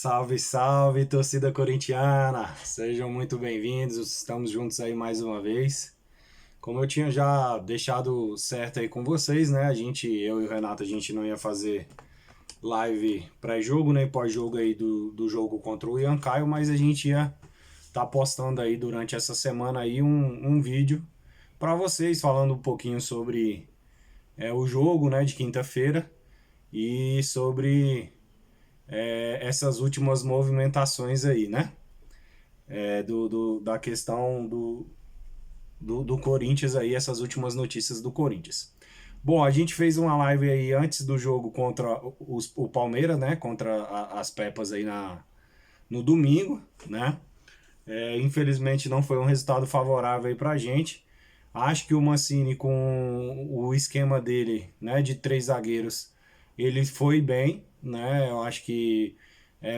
Salve, salve, torcida corintiana! Sejam muito bem-vindos, estamos juntos aí mais uma vez. Como eu tinha já deixado certo aí com vocês, né? Eu e o Renato, a gente não ia fazer live pré-jogo, nem pós-jogo aí do jogo contra o Ian Caio, mas a gente ia estar postando aí durante essa semana aí um vídeo para vocês falando um pouquinho sobre o jogo, né, de quinta-feira e sobre essas últimas movimentações aí, né? Da questão do Corinthians aí, essas últimas notícias do Corinthians. Bom, a gente fez uma live aí antes do jogo contra o Palmeiras, né? Contra as Pepas aí no domingo, né? Infelizmente não foi um resultado favorável aí pra gente. Acho que o Mancini, com o esquema dele, né, de três zagueiros, ele foi bem, né? Eu acho que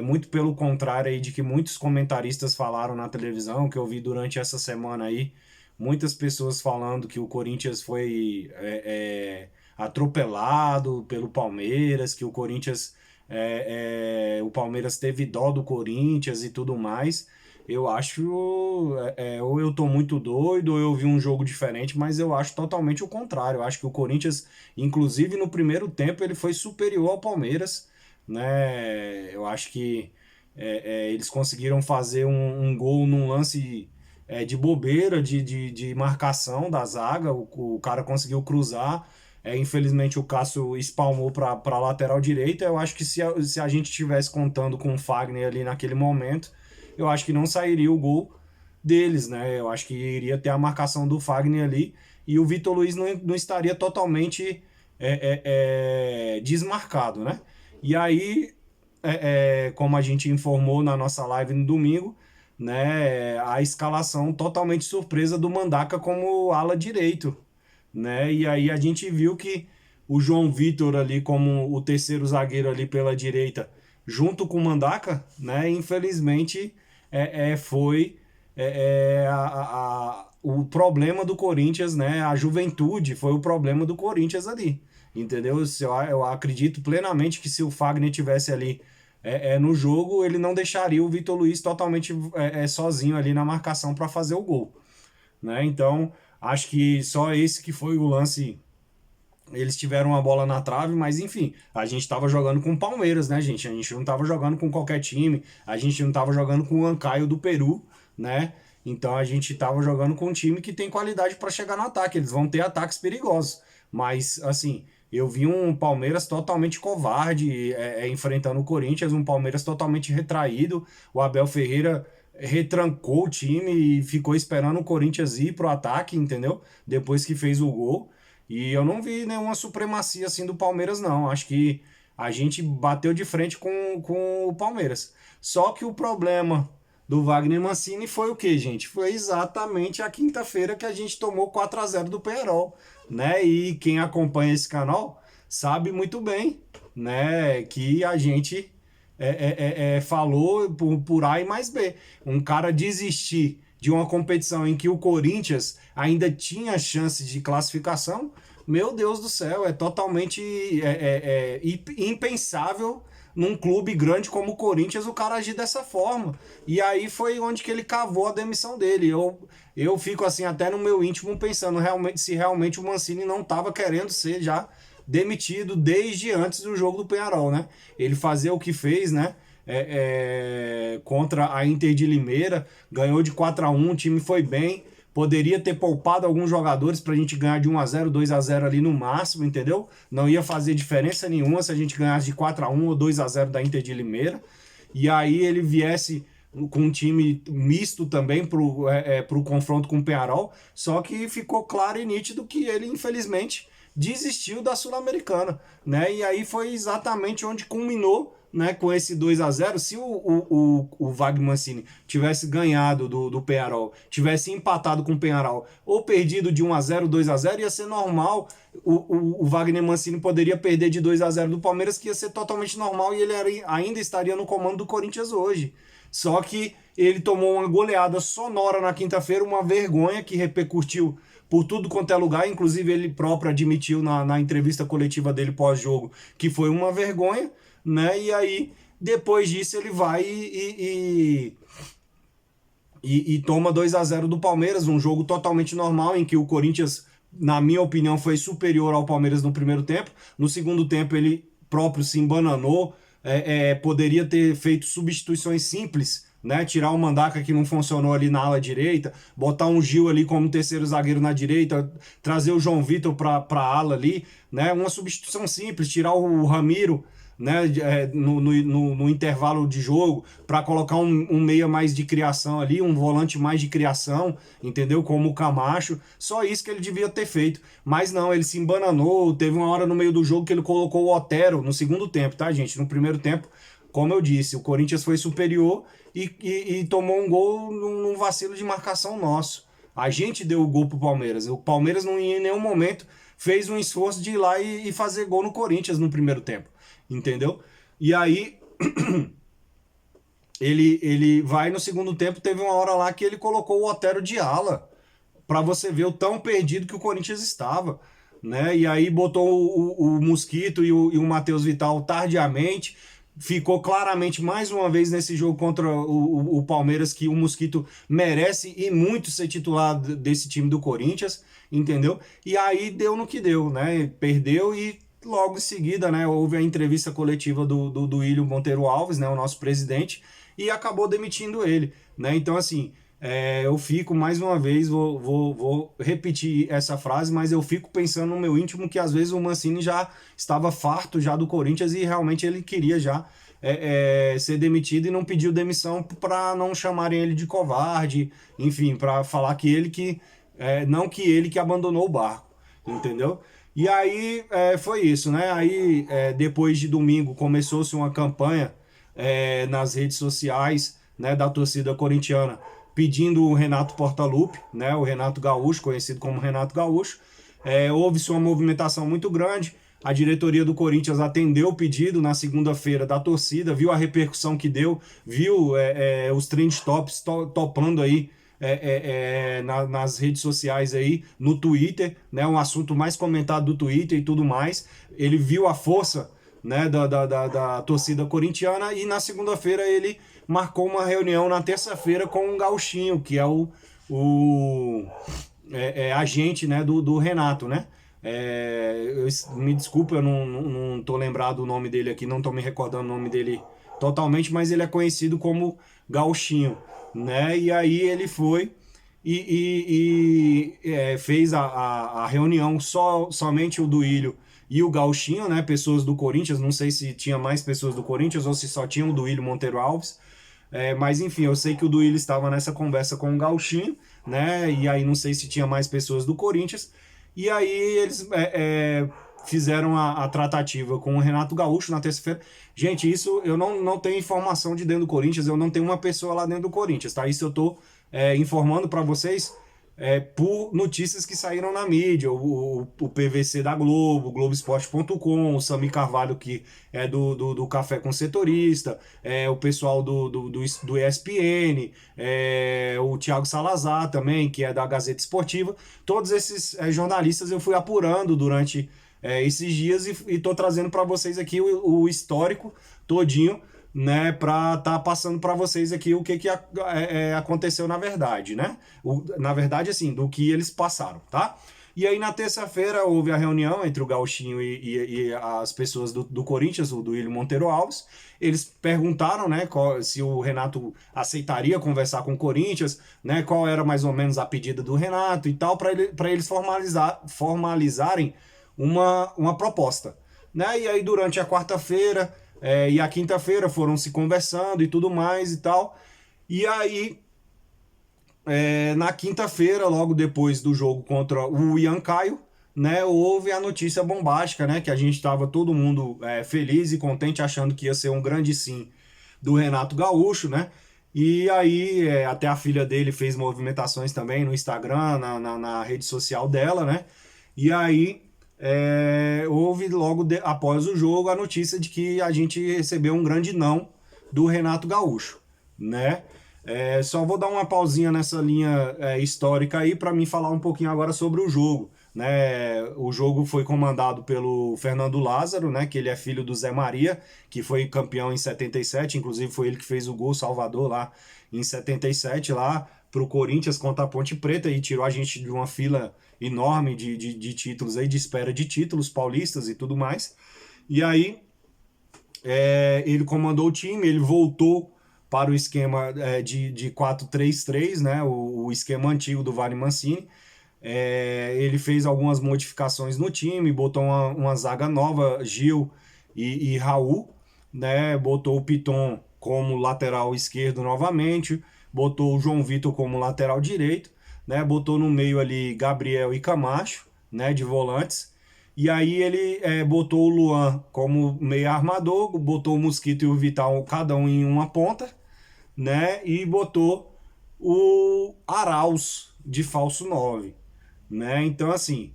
muito pelo contrário aí de que muitos comentaristas falaram na televisão, que eu vi durante essa semana aí, muitas pessoas falando que o Corinthians foi atropelado pelo Palmeiras, que o Palmeiras teve dó do Corinthians e tudo mais. Eu acho, ou eu tô muito doido, ou eu vi um jogo diferente, mas eu acho totalmente o contrário. Eu acho que o Corinthians, inclusive no primeiro tempo, ele foi superior ao Palmeiras, né? Eu acho que eles conseguiram fazer um gol num lance de bobeira, de marcação da zaga. O cara conseguiu cruzar. Infelizmente o Cássio espalmou para a lateral direita. Eu acho que se a gente estivesse contando com o Fagner ali naquele momento, eu acho que não sairia o gol deles, né? Eu acho que iria ter a marcação do Fagner ali e o Vitor Luiz não estaria totalmente desmarcado, né? E aí, como a gente informou na nossa live no domingo, né, a escalação totalmente surpresa do Mandaka como ala direito, né? E aí a gente viu que o João Vitor ali como o terceiro zagueiro ali pela direita, junto com o Mandaka, né? Infelizmente foi o problema do Corinthians, né? A juventude foi o problema do Corinthians ali, entendeu? Eu acredito plenamente que se o Fagner tivesse ali no jogo, ele não deixaria o Vitor Luiz totalmente sozinho ali na marcação para fazer o gol, né? Então acho que só esse que foi o lance. Eles tiveram uma bola na trave, mas enfim, a gente estava jogando com o Palmeiras, né, gente? A gente não estava jogando com qualquer time, a gente não estava jogando com o Ancaio do Peru, né? Então a gente estava jogando com um time que tem qualidade para chegar no ataque, eles vão ter ataques perigosos. Mas, assim, eu vi um Palmeiras totalmente covarde enfrentando o Corinthians, um Palmeiras totalmente retraído. O Abel Ferreira retrancou o time e ficou esperando o Corinthians ir pro ataque, entendeu? Depois que fez o gol. E eu não vi nenhuma supremacia assim do Palmeiras, não. Acho que a gente bateu de frente com o Palmeiras. Só que o problema do Wagner Mancini foi o que, gente? Foi exatamente a quinta-feira que a gente tomou 4-0 do Penharol, né? E quem acompanha esse canal sabe muito bem, né, que a gente falou por A e mais B. Um cara desistir de uma competição em que o Corinthians ainda tinha chances de classificação, meu Deus do céu, é totalmente impensável num clube grande como o Corinthians o cara agir dessa forma. E aí foi onde que ele cavou a demissão dele. Eu fico assim até no meu íntimo pensando se realmente o Mancini não estava querendo ser já demitido desde antes do jogo do Penharol, né? Ele fazer o que fez, né? Contra a Inter de Limeira, ganhou de 4-1, o time foi bem, poderia ter poupado alguns jogadores pra gente ganhar de 1-0, 2-0 ali no máximo, entendeu? Não ia fazer diferença nenhuma se a gente ganhasse de 4-1 ou 2-0 da Inter de Limeira. E aí ele viesse com um time misto também pro confronto com o Penharol, só que ficou claro e nítido que ele, infelizmente, desistiu da Sul-Americana, né? E aí foi exatamente onde culminou, né, com esse 2-0. Se o Wagner Mancini tivesse ganhado do Penharol, tivesse empatado com o Penharol, ou perdido de 1-0, 2-0, ia ser normal. O Wagner Mancini poderia perder de 2-0 do Palmeiras, que ia ser totalmente normal, e ele ainda estaria no comando do Corinthians hoje. Só que ele tomou uma goleada sonora na quinta-feira, uma vergonha que repercutiu por tudo quanto é lugar, inclusive ele próprio admitiu na entrevista coletiva dele pós-jogo que foi uma vergonha, né? E aí Depois disso ele vai e toma 2-0 do Palmeiras, um jogo totalmente normal, em que o Corinthians, na minha opinião, foi superior ao Palmeiras no primeiro tempo. No segundo tempo ele próprio se embananou, poderia ter feito substituições simples, né? Tirar o Mandaca que não funcionou ali na ala direita, botar um Gil ali como terceiro zagueiro na direita, trazer o João Vitor para a ala ali, né? Uma substituição simples, tirar o Ramiro, né, no intervalo de jogo, para colocar um meia mais de criação ali, um volante mais de criação, entendeu? Como o Camacho. Só isso que ele devia ter feito. Mas não, ele se embananou. Teve uma hora no meio do jogo que ele colocou o Otero no segundo tempo, tá, gente? No primeiro tempo, como eu disse, o Corinthians foi superior e tomou um gol num vacilo de marcação nosso. A gente deu o gol pro Palmeiras. O Palmeiras não em nenhum momento fez um esforço de ir lá e fazer gol no Corinthians no primeiro tempo. Entendeu? E aí ele vai no segundo tempo, teve uma hora lá que ele colocou o Otero de ala, para você ver o tão perdido que o Corinthians estava, né? E aí botou o Mosquito e o Matheus Vital tardiamente. Ficou claramente mais uma vez nesse jogo contra o Palmeiras que o Mosquito merece e muito ser titular desse time do Corinthians, entendeu? E aí deu no que deu, né? Perdeu e logo em seguida, né, houve a entrevista coletiva do Ílio Monteiro Alves, né, o nosso presidente, e acabou demitindo ele, né? Então, assim, eu fico, mais uma vez, vou repetir essa frase, mas eu fico pensando no meu íntimo que às vezes o Mancini já estava farto já do Corinthians e realmente ele queria já ser demitido e não pediu demissão para não chamarem ele de covarde, enfim, para falar que ele não que ele que abandonou o barco, entendeu? E aí foi isso, né? Aí depois de domingo começou-se uma campanha nas redes sociais, né, da torcida corintiana pedindo o Renato Portaluppi, né, o Renato Gaúcho, conhecido como Renato Gaúcho. Houve-se uma movimentação muito grande. A diretoria do Corinthians atendeu o pedido na segunda-feira da torcida, viu a repercussão que deu, viu os trend tops topando aí nas redes sociais aí, no Twitter, né, um assunto mais comentado do Twitter e tudo mais. Ele viu a força, né, da torcida corintiana e na segunda-feira ele marcou uma reunião na terça-feira com o Gauchinho, que é o agente, né, do Renato, né? Me desculpa, eu não tô lembrado o nome dele aqui, não tô me recordando o nome dele totalmente, mas ele é conhecido como Gauchinho, né? E aí ele foi fez a reunião, somente o Duílio e o Gauchinho, né? Pessoas do Corinthians, não sei se tinha mais pessoas do Corinthians ou se só tinha o Duílio Monteiro Alves. Mas enfim, eu sei que o Duílio estava nessa conversa com o Gauchinho, né? E aí não sei se tinha mais pessoas do Corinthians. E aí eles fizeram a tratativa com o Renato Gaúcho na terça-feira. Gente, isso eu não tenho informação de dentro do Corinthians, eu não tenho uma pessoa lá dentro do Corinthians, tá? Isso eu tô informando para vocês por notícias que saíram na mídia, o PVC da Globo, Globoesporte.com, o Sami Carvalho, que é do Café com Setorista, o pessoal do ESPN, o Thiago Salazar também, que é da Gazeta Esportiva. Todos esses jornalistas eu fui apurando durante esses dias e tô trazendo para vocês aqui o histórico todinho, né, para tá passando para vocês aqui o que aconteceu na verdade, né? Na verdade, assim, do que eles passaram, tá? E aí na terça-feira houve a reunião entre o Gauchinho e as pessoas do Corinthians, o Duílio Monteiro Alves. Eles perguntaram, né, se o Renato aceitaria conversar com o Corinthians, né, qual era mais ou menos a pedida do Renato e tal, para eles formalizarem uma proposta, né? E aí durante a quarta-feira e a quinta-feira foram se conversando e tudo mais e tal. E aí, na quinta-feira, logo depois do jogo contra o Ian Caio, né, houve a notícia bombástica, né, que a gente estava todo mundo feliz e contente, achando que ia ser um grande sim do Renato Gaúcho, né? E aí, até a filha dele fez movimentações também no Instagram, na rede social dela, né? E aí houve logo após o jogo a notícia de que a gente recebeu um grande não do Renato Gaúcho, né? Só vou dar uma pausinha nessa linha histórica aí para mim falar um pouquinho agora sobre o jogo, né? O jogo foi comandado pelo Fernando Lázaro, né? Que ele é filho do Zé Maria, que foi campeão em 77, inclusive foi ele que fez o gol Salvador lá em 77, lá pro Corinthians contra a Ponte Preta, e tirou a gente de uma fila enorme de títulos aí, de espera de títulos paulistas e tudo mais. E aí ele comandou o time, ele voltou para o esquema de 4-3-3, né? O esquema antigo do Wagner Mancini. Ele fez algumas modificações no time, botou uma zaga nova, Gil e Raul, né? Botou o Piton como lateral esquerdo novamente, botou o João Vitor como lateral direito, né? Botou no meio ali Gabriel e Camacho, né? De volantes. E aí ele botou o Luan como meio armador, botou o Mosquito e o Vital cada um em uma ponta, né? E botou o Arauz de falso 9, né? Então, assim,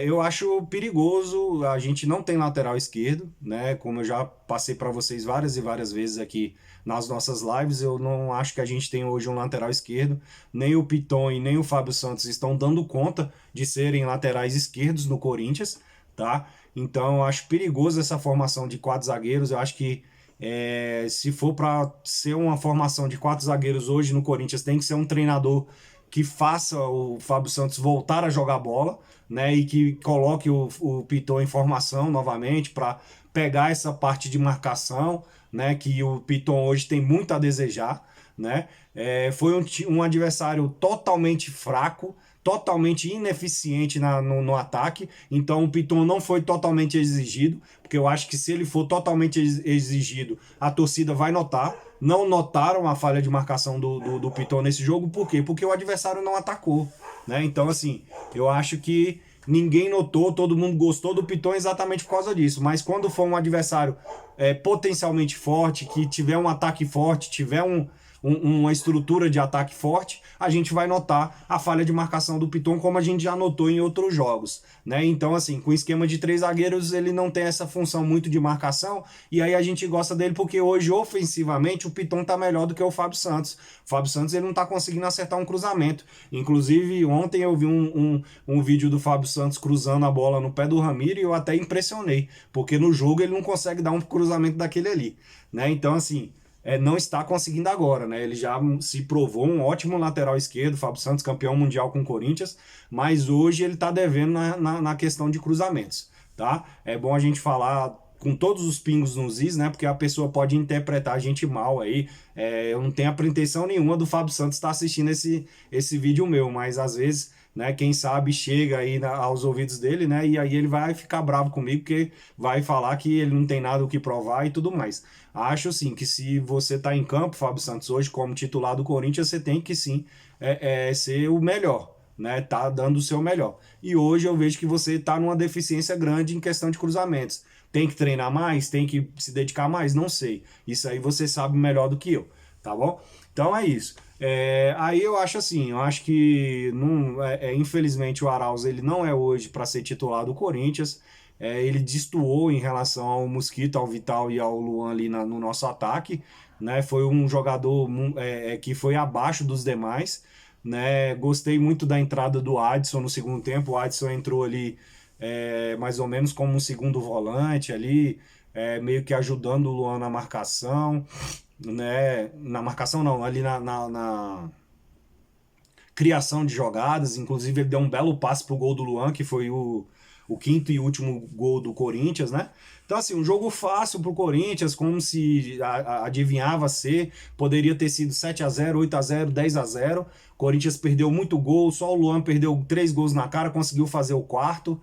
eu acho perigoso. A gente não tem lateral esquerdo, né? Como eu já passei para vocês várias e várias vezes aqui nas nossas lives, eu não acho que a gente tem hoje um lateral esquerdo. Nem o Piton e nem o Fábio Santos estão dando conta de serem laterais esquerdos no Corinthians, tá? Então, eu acho perigoso essa formação de 4 zagueiros. Eu acho que se for para ser uma formação de 4 zagueiros hoje no Corinthians, tem que ser um treinador que faça o Fábio Santos voltar a jogar bola, né? E que coloque o Piton em formação novamente para pegar essa parte de marcação, né? Que o Piton hoje tem muito a desejar, né? Foi um adversário totalmente fraco, totalmente ineficiente no ataque, então o Piton não foi totalmente exigido, porque eu acho que se ele for totalmente exigido, a torcida vai notar. Não notaram a falha de marcação do Piton nesse jogo, por quê? Porque o adversário não atacou, né? Então, assim, eu acho que ninguém notou, todo mundo gostou do Piton exatamente por causa disso, mas quando for um adversário potencialmente forte, que tiver um ataque forte, tiver uma estrutura de ataque forte, a gente vai notar a falha de marcação do Piton, como a gente já notou em outros jogos, né? Então, assim, com o esquema de 3 zagueiros, ele não tem essa função muito de marcação, e aí a gente gosta dele porque hoje, ofensivamente, o Piton tá melhor do que o Fábio Santos. O Fábio Santos, ele não tá conseguindo acertar um cruzamento. Inclusive, ontem eu vi um vídeo do Fábio Santos cruzando a bola no pé do Ramiro e eu até impressionei, porque no jogo ele não consegue dar um cruzamento daquele ali, né? Então, assim, não está conseguindo agora, né? Ele já se provou um ótimo lateral esquerdo, Fábio Santos, campeão mundial com o Corinthians, mas hoje ele está devendo na questão de cruzamentos, tá? É bom a gente falar com todos os pingos nos is, né? Porque a pessoa pode interpretar a gente mal aí. Eu não tenho a pretensão nenhuma do Fábio Santos estar assistindo esse vídeo meu, mas às vezes, né, quem sabe chega aí aos ouvidos dele, né? E aí ele vai ficar bravo comigo, porque vai falar que ele não tem nada o que provar e tudo mais. Acho sim que se você está em campo, Fábio Santos, hoje como titular do Corinthians, você tem que sim ser o melhor, né? Tá dando o seu melhor. E hoje eu vejo que você está numa deficiência grande em questão de cruzamentos. Tem que treinar mais? Tem que se dedicar mais? Não sei. Isso aí você sabe melhor do que eu, tá bom? Então é isso. Aí eu acho assim, eu acho que não, infelizmente o Arauz ele não é hoje para ser titular do Corinthians. Ele destoou em relação ao Mosquito, ao Vital e ao Luan ali no nosso ataque, né? Foi um jogador que foi abaixo dos demais, né? Gostei muito da entrada do Adson no segundo tempo. O Adson entrou ali mais ou menos como um segundo volante ali, meio que ajudando o Luan na marcação, né? Na marcação não, ali na criação de jogadas. Inclusive ele deu um belo passe pro gol do Luan, que foi o quinto e último gol do Corinthians, né? Então, assim, um jogo fácil pro Corinthians, como se adivinhava ser, poderia ter sido 7-0, 8-0, 10-0. Corinthians perdeu muito gol, só o Luan perdeu 3 gols na cara, conseguiu fazer o quarto,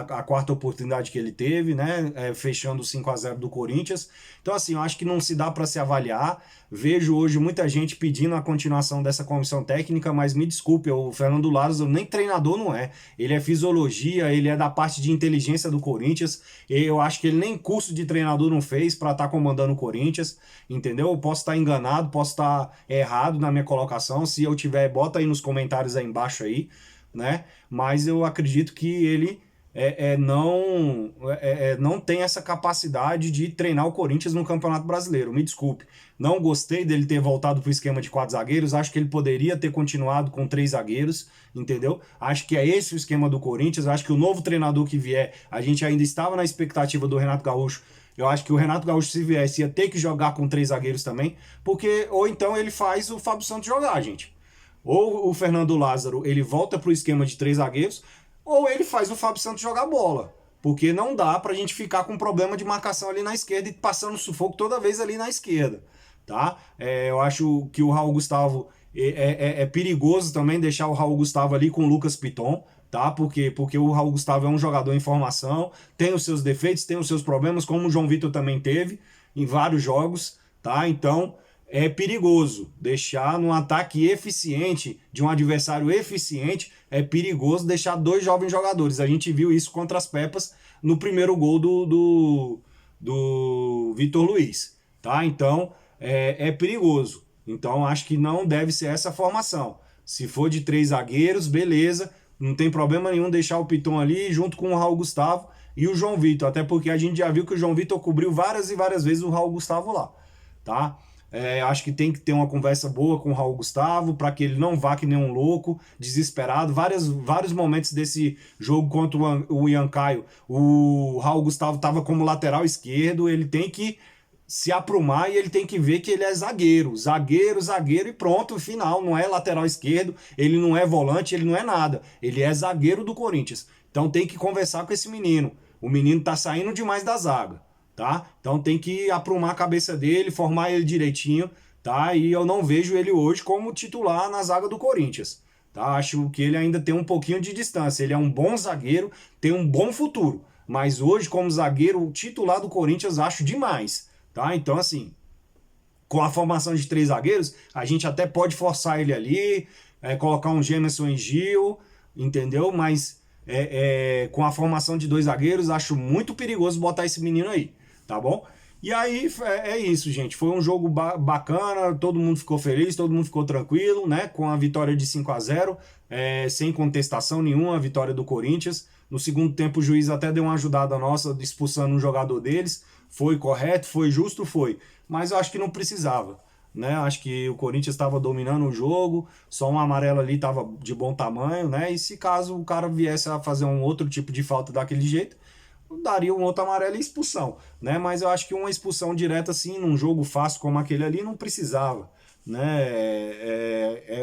a quarta oportunidade que ele teve, né? Fechando o 5-0 do Corinthians. Então, assim, eu acho que não se dá para se avaliar. Vejo hoje muita gente pedindo a continuação dessa comissão técnica, mas me desculpe, o Fernando Lázaro nem treinador não é. Ele é fisiologia, ele é da parte de inteligência do Corinthians. Eu acho que ele nem curso de treinador não fez para estar comandando o Corinthians, entendeu? Eu posso estar enganado, posso estar errado na minha colocação. Se eu tiver, bota aí nos comentários aí embaixo aí, né? Mas eu acredito que ele não tem essa capacidade de treinar o Corinthians no Campeonato Brasileiro. Me desculpe. Não gostei dele ter voltado para o esquema de 4 zagueiros. Acho que ele poderia ter continuado com 3 zagueiros, entendeu? Acho que é esse o esquema do Corinthians. Acho que o novo treinador que vier, a gente ainda estava na expectativa do Renato Gaúcho. Eu acho que o Renato Gaúcho, se viesse, ia ter que jogar com 3 zagueiros também, porque ou então ele faz o Fábio Santos jogar, gente. Ou o Fernando Lázaro, ele volta para o esquema de 3 zagueiros, ou ele faz o Fábio Santos jogar bola. Porque não dá pra gente ficar com problema de marcação ali na esquerda e passando sufoco toda vez ali na esquerda, tá? Eu acho que o Raul Gustavo é perigoso também deixar o Raul Gustavo ali com o Lucas Piton, tá? Porque o Raul Gustavo é um jogador em formação, tem os seus defeitos, tem os seus problemas, como o João Vitor também teve em vários jogos, tá? Então é perigoso deixar num ataque eficiente de um adversário eficiente, é perigoso deixar 2 jovens jogadores. A gente viu isso contra as Pepas no primeiro gol do Vitor Luiz, tá? Então é perigoso. Então acho que não deve ser essa formação. Se for de 3 zagueiros, beleza, não tem problema nenhum deixar o Piton ali junto com o Raul Gustavo e o João Vitor, até porque a gente já viu que o João Vitor cobriu várias e várias vezes o Raul Gustavo lá, tá? Acho que tem que ter uma conversa boa com o Raul Gustavo para que ele não vá que nem um louco, desesperado. Vários momentos desse jogo contra o Ian Caio, o Raul Gustavo estava como lateral esquerdo. Ele tem que se aprumar e ele tem que ver que ele é zagueiro, zagueiro e pronto, final. Não é lateral esquerdo, ele não é volante, ele não é nada. Ele é zagueiro do Corinthians. Então tem que conversar com esse menino. O menino tá saindo demais da zaga. Tá? Então tem que aprumar a cabeça dele, formar ele direitinho, tá? E eu não vejo ele hoje como titular na zaga do Corinthians, tá? Acho que ele ainda tem um pouquinho de distância. Ele é um bom zagueiro, tem um bom futuro, mas hoje como zagueiro titular do Corinthians acho demais, tá? Então assim, com a formação de 3 zagueiros, a gente até pode forçar ele ali, colocar um Gemerson e Gil, entendeu? Mas com a formação de 2 zagueiros, acho muito perigoso botar esse menino aí. Tá bom? E aí é isso, gente. Foi um jogo bacana, todo mundo ficou feliz, todo mundo ficou tranquilo, né? Com a vitória de 5-0, sem contestação nenhuma, a vitória do Corinthians. No segundo tempo, o juiz até deu uma ajudada nossa, expulsando um jogador deles. Foi correto, foi justo, foi. Mas eu acho que não precisava, né? Acho que o Corinthians estava dominando o jogo, só um amarelo ali estava de bom tamanho, né? E se caso o cara viesse a fazer um outro tipo de falta daquele jeito, daria um outro amarelo e expulsão, né? Mas eu acho que uma expulsão direta assim, num jogo fácil como aquele ali, não precisava, né?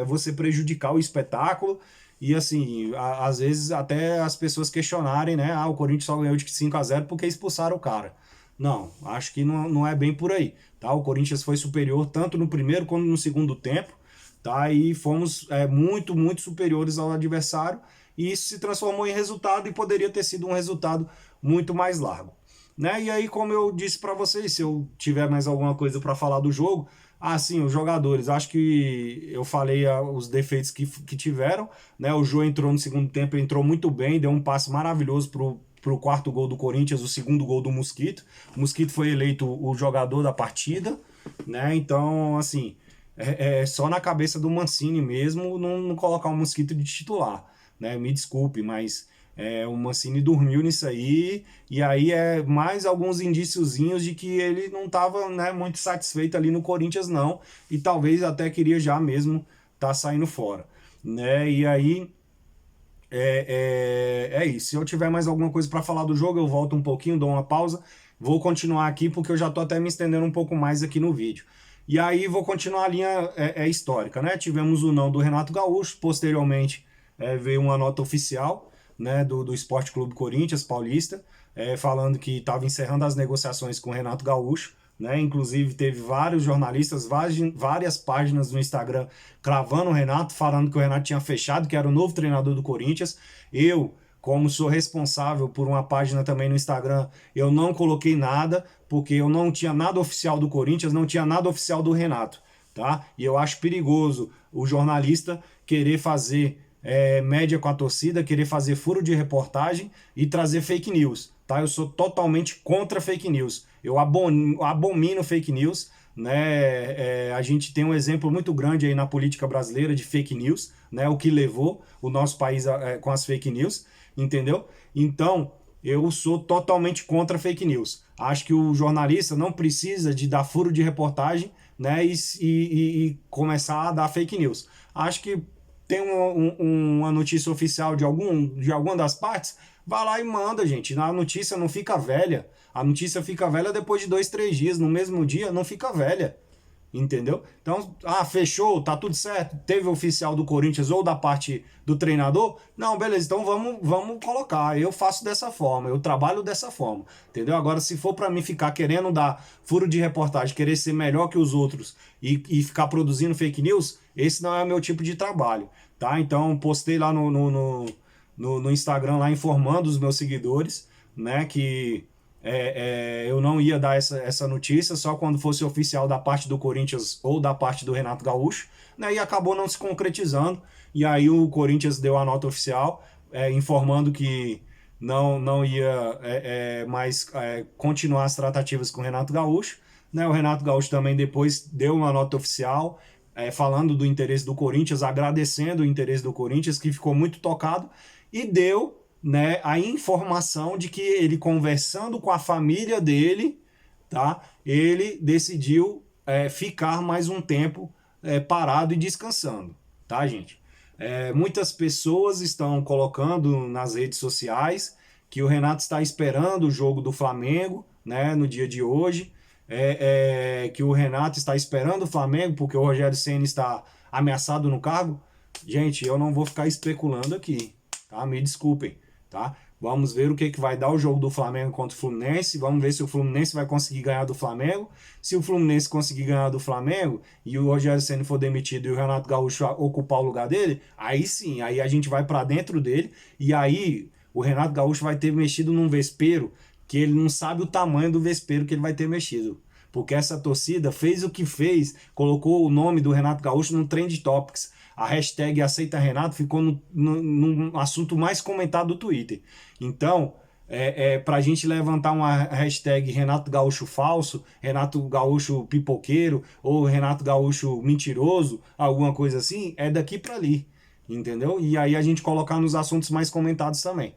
Você prejudicar o espetáculo e assim, às vezes até as pessoas questionarem, né? O Corinthians só ganhou de 5-0 porque expulsaram o cara. Não, acho que não é bem por aí, tá? O Corinthians foi superior tanto no primeiro quanto no segundo tempo, tá? E fomos muito, muito superiores ao adversário e isso se transformou em resultado e poderia ter sido um resultado muito mais largo, né? E aí, como eu disse para vocês, se eu tiver mais alguma coisa para falar do jogo, sim, os jogadores, acho que eu falei os defeitos que tiveram, né? O Jô entrou no segundo tempo, entrou muito bem, deu um passe maravilhoso pro quarto gol do Corinthians, o segundo gol do Mosquito. O Mosquito foi eleito o jogador da partida, né? Então, assim, só na cabeça do Mancini mesmo não colocar o Mosquito de titular, né? Me desculpe, mas o Mancini dormiu nisso aí, e aí mais alguns indíciozinhos de que ele não estava, né, muito satisfeito ali no Corinthians não, e talvez até queria já mesmo tá saindo fora, né? E aí é isso. Se eu tiver mais alguma coisa para falar do jogo, eu volto um pouquinho, dou uma pausa, vou continuar aqui porque eu já tô até me estendendo um pouco mais aqui no vídeo. E aí vou continuar a linha histórica, né? Tivemos o não do Renato Gaúcho, posteriormente veio uma nota oficial, né, do Esporte Clube Corinthians Paulista, falando que estava encerrando as negociações com o Renato Gaúcho, né? Inclusive teve vários jornalistas, várias páginas no Instagram cravando o Renato, falando que o Renato tinha fechado, que era o novo treinador do Corinthians. Eu, como sou responsável por uma página também no Instagram, eu não coloquei nada, porque eu não tinha nada oficial do Corinthians, não tinha nada oficial do Renato, tá? E eu acho perigoso o jornalista querer fazer média com a torcida, querer fazer furo de reportagem e trazer fake news, tá? Eu sou totalmente contra fake news. Eu abomino fake news, né? A gente tem um exemplo muito grande aí na política brasileira de fake news, né? O que levou o nosso país com as fake news, entendeu? Então, eu sou totalmente contra fake news. Acho que o jornalista não precisa de dar furo de reportagem, né? E começar a dar fake news. Acho que tem uma notícia oficial de alguma das partes, vai lá e manda, gente. A notícia não fica velha. A notícia fica velha depois de 2, 3 dias. No mesmo dia, não fica velha. Entendeu? Então, fechou, tá tudo certo. Teve oficial do Corinthians ou da parte do treinador? Não, beleza, então vamos colocar. Eu faço dessa forma, eu trabalho dessa forma. Entendeu? Agora, se for para mim ficar querendo dar furo de reportagem, querer ser melhor que os outros e ficar produzindo fake news, esse não é o meu tipo de trabalho. Tá? Então, postei lá no Instagram, lá informando os meus seguidores, né, que eu não ia dar essa notícia só quando fosse oficial da parte do Corinthians ou da parte do Renato Gaúcho, né, e acabou não se concretizando. E aí o Corinthians deu a nota oficial informando que não ia mais continuar as tratativas com o Renato Gaúcho. Né, o Renato Gaúcho também depois deu uma nota oficial falando do interesse do Corinthians, agradecendo o interesse do Corinthians, que ficou muito tocado, e deu, né, a informação de que ele, conversando com a família dele, tá, ele decidiu ficar mais um tempo parado e descansando, tá, gente? Muitas pessoas estão colocando nas redes sociais que o Renato está esperando o jogo do Flamengo, né, no dia de hoje, que o Renato está esperando o Flamengo porque o Rogério Ceni está ameaçado no cargo. Gente, eu não vou ficar especulando aqui, tá? Me desculpem, tá? Vamos ver o que vai dar o jogo do Flamengo contra o Fluminense. Vamos ver se o Fluminense vai conseguir ganhar do Flamengo. Se o Fluminense conseguir ganhar do Flamengo e o Rogério Ceni for demitido e o Renato Gaúcho ocupar o lugar dele, aí sim, aí a gente vai para dentro dele e aí o Renato Gaúcho vai ter mexido num vespeiro que ele não sabe o tamanho do vespeiro que ele vai ter mexido. Porque essa torcida fez o que fez, colocou o nome do Renato Gaúcho no Trend Topics. A hashtag Aceita Renato ficou no assunto mais comentado do Twitter. Então, para a gente levantar uma hashtag Renato Gaúcho falso, Renato Gaúcho pipoqueiro ou Renato Gaúcho mentiroso, alguma coisa assim, é daqui para ali, entendeu? E aí a gente colocar nos assuntos mais comentados também,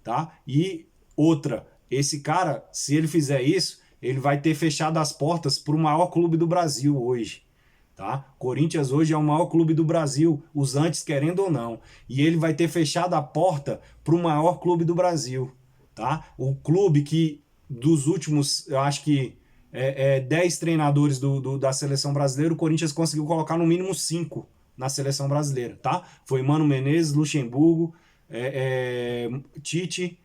tá? E outra, esse cara, se ele fizer isso, ele vai ter fechado as portas para o maior clube do Brasil hoje. Tá? Corinthians hoje é o maior clube do Brasil, os antes querendo ou não. E ele vai ter fechado a porta para o maior clube do Brasil. Tá? O clube que dos últimos, eu acho que 10 treinadores da seleção brasileira, o Corinthians conseguiu colocar no mínimo 5 na seleção brasileira. Tá? Foi Mano Menezes, Luxemburgo, Tite,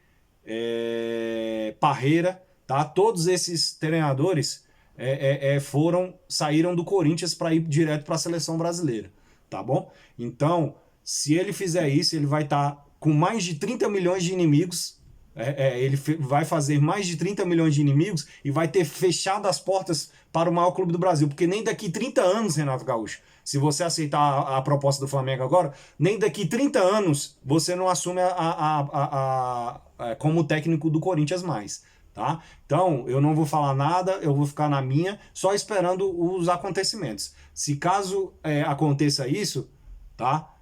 Parreira. Tá? Todos esses treinadores saíram do Corinthians para ir direto para a seleção brasileira, tá bom? Então, se ele fizer isso, ele vai estar com mais de 30 milhões de inimigos, ele vai fazer mais de 30 milhões de inimigos e vai ter fechado as portas para o maior clube do Brasil, porque nem daqui 30 anos, Renato Gaúcho, se você aceitar a proposta do Flamengo agora, nem daqui 30 anos você não assume como técnico do Corinthians mais. Tá? Então, eu não vou falar nada, eu vou ficar na minha, só esperando os acontecimentos. Se caso aconteça isso, tá?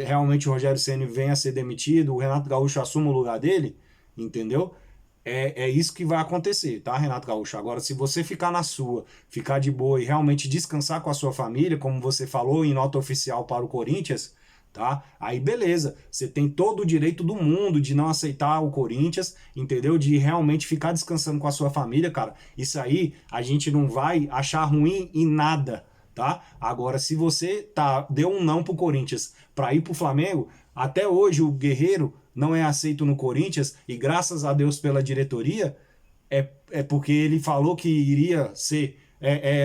Realmente o Rogério Ceni venha a ser demitido, o Renato Gaúcho assuma o lugar dele, entendeu? É isso que vai acontecer, tá, Renato Gaúcho? Agora, se você ficar na sua, ficar de boa e realmente descansar com a sua família, como você falou em nota oficial para o Corinthians, tá? Aí beleza, você tem todo o direito do mundo de não aceitar o Corinthians, entendeu? De realmente ficar descansando com a sua família, cara. Isso aí a gente não vai achar ruim em nada, tá? Agora, se você deu um não pro Corinthians para ir pro Flamengo, até hoje o Guerreiro não é aceito no Corinthians e graças a Deus pela diretoria, é porque ele falou que iria ser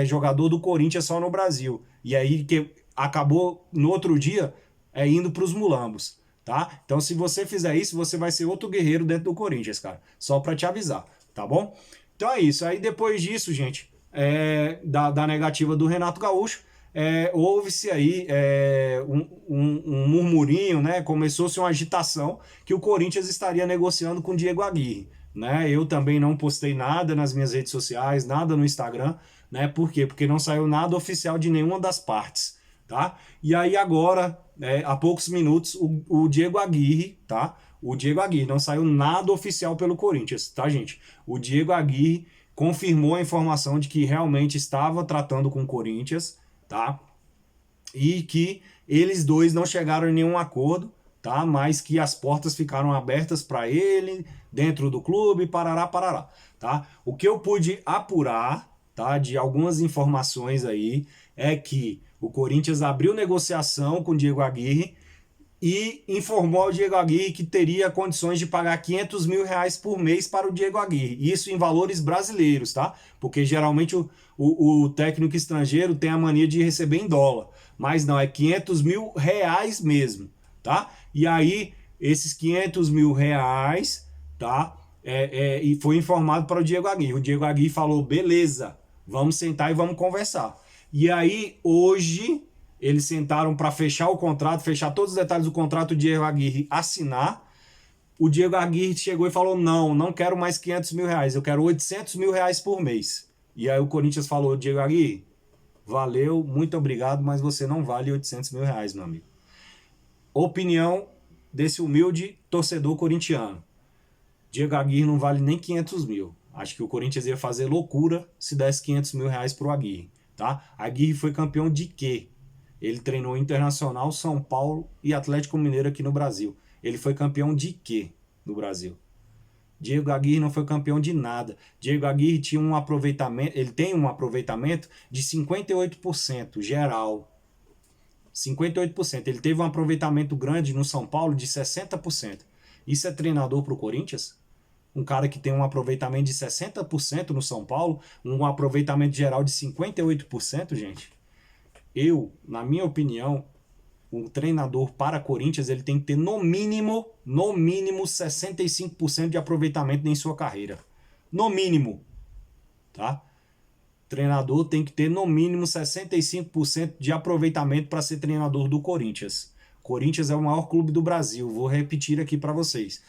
jogador do Corinthians só no Brasil. E aí que acabou no outro dia indo para os mulambos, tá? Então, se você fizer isso, você vai ser outro guerreiro dentro do Corinthians, cara. Só para te avisar, tá bom? Então é isso. Aí depois disso, gente, da negativa do Renato Gaúcho, houve-se aí um murmurinho, né? Começou-se uma agitação que o Corinthians estaria negociando com o Diego Aguirre, né? Eu também não postei nada nas minhas redes sociais, nada no Instagram, né? Por quê? Porque não saiu nada oficial de nenhuma das partes, tá? E aí agora, há poucos minutos, o Diego Aguirre, tá? O Diego Aguirre, não saiu nada oficial pelo Corinthians, tá, gente? O Diego Aguirre confirmou a informação de que realmente estava tratando com o Corinthians, tá? E que eles dois não chegaram em nenhum acordo, tá? Mas que as portas ficaram abertas para ele dentro do clube, parará, parará, tá? O que eu pude apurar, tá, de algumas informações aí é que o Corinthians abriu negociação com o Diego Aguirre e informou ao Diego Aguirre que teria condições de pagar 500 mil reais por mês para o Diego Aguirre. Isso em valores brasileiros, tá? Porque geralmente o técnico estrangeiro tem a mania de receber em dólar. Mas não, é 500 mil reais mesmo, tá? E aí, esses 500 mil reais, tá? E foi informado para o Diego Aguirre. O Diego Aguirre falou, beleza, vamos sentar e vamos conversar. E aí, hoje, eles sentaram para fechar o contrato, fechar todos os detalhes do contrato, o Diego Aguirre assinar. O Diego Aguirre chegou e falou, não quero mais 500 mil reais, eu quero 800 mil reais por mês. E aí o Corinthians falou, Diego Aguirre, valeu, muito obrigado, mas você não vale 800 mil reais, meu amigo. Opinião desse humilde torcedor corintiano. Diego Aguirre não vale nem 500 mil. Acho que o Corinthians ia fazer loucura se desse 500 mil reais pro Aguirre, tá? Aguirre foi campeão de quê? Ele treinou Internacional, São Paulo e Atlético Mineiro aqui no Brasil. Ele foi campeão de quê no Brasil? Diego Aguirre não foi campeão de nada. Diego Aguirre tinha um aproveitamento, ele tem um aproveitamento de 58% geral. 58%. Ele teve um aproveitamento grande no São Paulo de 60%. Isso é treinador para o Corinthians? Um cara que tem um aproveitamento de 60% no São Paulo, um aproveitamento geral de 58%, gente. Na minha opinião, o treinador para Corinthians, ele tem que ter no mínimo 65% de aproveitamento em sua carreira. No mínimo, tá? Treinador tem que ter no mínimo 65% de aproveitamento para ser treinador do Corinthians. Corinthians é o maior clube do Brasil, vou repetir aqui para vocês.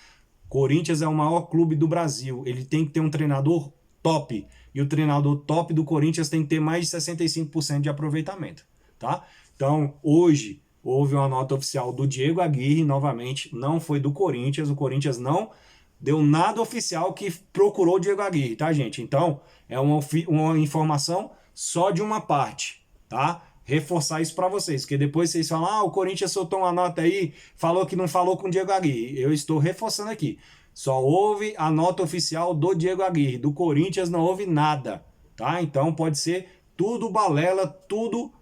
Corinthians é o maior clube do Brasil, ele tem que ter um treinador top. E o treinador top do Corinthians tem que ter mais de 65% de aproveitamento, tá? Então, hoje, houve uma nota oficial do Diego Aguirre, novamente, não foi do Corinthians. O Corinthians não deu nada oficial que procurou o Diego Aguirre, tá, gente? Então, é uma informação só de uma parte, tá? Reforçar isso para vocês, porque depois vocês falam, o Corinthians soltou uma nota aí, falou que não falou com o Diego Aguirre. Eu estou reforçando aqui. Só houve a nota oficial do Diego Aguirre. Do Corinthians não houve nada, tá? Então, pode ser tudo balela, tudo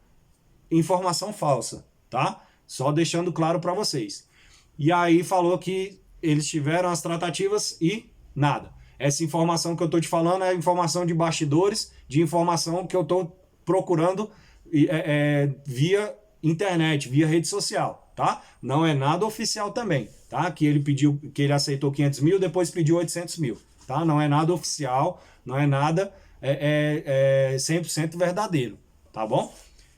informação falsa, tá? Só deixando claro para vocês. E aí falou que eles tiveram as tratativas e nada. Essa informação que eu tô te falando é informação de bastidores, de informação que eu tô procurando via internet, via rede social, tá? Não é nada oficial também, tá? Que ele aceitou 500 mil, depois pediu 800 mil, tá? Não é nada oficial, não é nada 100% verdadeiro, tá bom?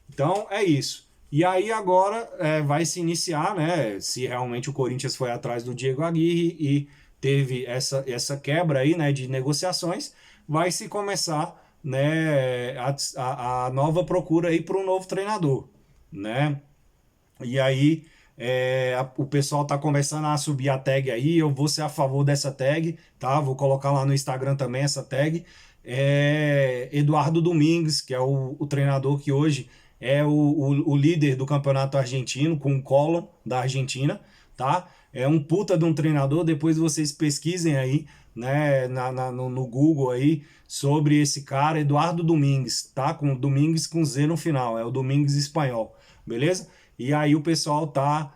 Então é isso. E aí agora vai se iniciar, né? Se realmente o Corinthians foi atrás do Diego Aguirre e teve essa quebra aí, né, de negociações, vai se começar, né, a nova procura aí para um novo treinador, né? E aí o pessoal tá começando a subir a tag aí, eu vou ser a favor dessa tag, tá? Vou colocar lá no Instagram também essa tag. Eduardo Domingues, que é o treinador que hoje é o líder do campeonato argentino, com o Colón da Argentina, tá? É um puta de um treinador, depois vocês pesquisem aí, né, no Google aí, sobre esse cara, Eduardo Domingues, tá? Com Domingues com Z no final, é o Domingues espanhol, beleza? E aí o pessoal tá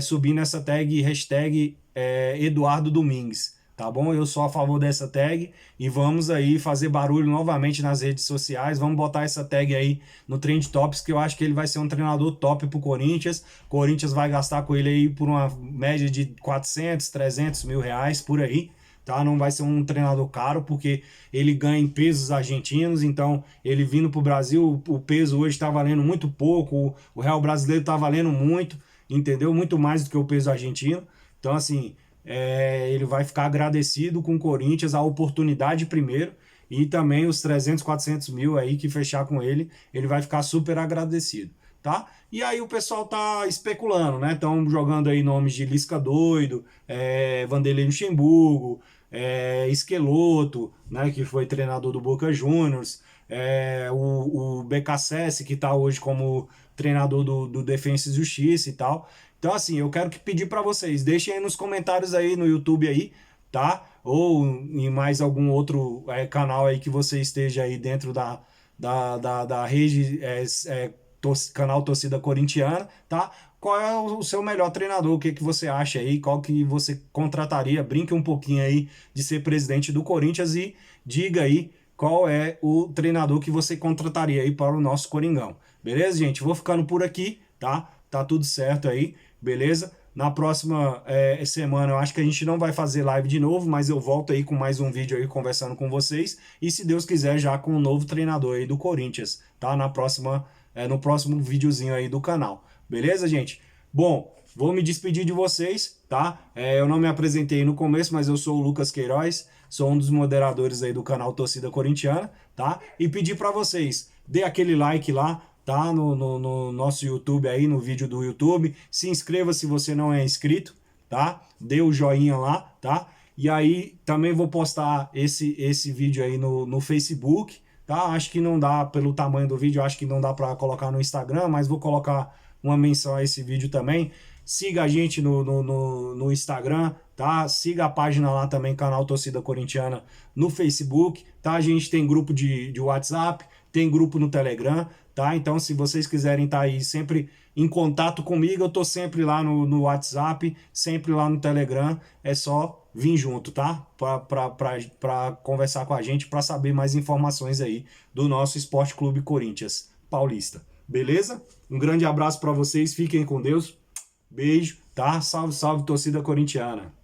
subindo essa tag, hashtag Eduardo Domingues, tá bom? Eu sou a favor dessa tag e vamos aí fazer barulho novamente nas redes sociais, vamos botar essa tag aí no Trend Topics, que eu acho que ele vai ser um treinador top pro Corinthians. Corinthians vai gastar com ele aí por uma média de 400, 300 mil reais por aí, tá? Não vai ser um treinador caro, porque ele ganha em pesos argentinos, então ele vindo pro Brasil, o peso hoje tá valendo muito pouco, o real brasileiro tá valendo muito, entendeu? Muito mais do que o peso argentino. Então, assim, ele vai ficar agradecido com o Corinthians, a oportunidade primeiro, e também os 300, 400 mil aí que fechar com ele vai ficar super agradecido, tá? E aí o pessoal tá especulando, né? Estão jogando aí nomes de Lisca doido, Vanderlei Luxemburgo, Esqueloto, né? Que foi treinador do Boca Juniors, o BKSS, que tá hoje como treinador do Defensa e Justiça e tal. Então, assim, eu quero pedir para vocês, deixem aí nos comentários aí no YouTube aí, tá? Ou em mais algum outro canal aí que você esteja aí dentro da rede, canal Torcida Corintiana, tá? Qual é o seu melhor treinador? O que, que você acha aí? Qual que você contrataria? Brinque um pouquinho aí de ser presidente do Corinthians e diga aí qual é o treinador que você contrataria aí para o nosso Coringão. Beleza, gente? Vou ficando por aqui, tá? Tá tudo certo aí, beleza? Na próxima semana eu acho que a gente não vai fazer live de novo, mas eu volto aí com mais um vídeo aí conversando com vocês. E se Deus quiser, já com o novo treinador aí do Corinthians, tá? No próximo videozinho aí do canal. Beleza, gente? Bom, vou me despedir de vocês, tá? Eu não me apresentei no começo, mas eu sou o Lucas Queiroz, sou um dos moderadores aí do canal Torcida Corintiana, tá? E pedir para vocês, dê aquele like lá, tá? No nosso YouTube aí, no vídeo do YouTube. Se inscreva se você não é inscrito, tá? Dê o joinha lá, tá? E aí também vou postar esse vídeo aí no Facebook, tá? Acho que não dá, pelo tamanho do vídeo, acho que não dá para colocar no Instagram, mas vou colocar uma menção a esse vídeo também. Siga a gente no Instagram, tá? Siga a página lá também, canal Torcida Corintiana, no Facebook, tá? A gente tem grupo de WhatsApp, tem grupo no Telegram, tá? Então, se vocês quiserem estar aí sempre em contato comigo, eu tô sempre lá no WhatsApp, sempre lá no Telegram, é só vir junto, tá? Para conversar com a gente, para saber mais informações aí do nosso Esporte Clube Corinthians Paulista. Beleza? Um grande abraço para vocês, fiquem com Deus, beijo, tá? Salve, salve, torcida corintiana!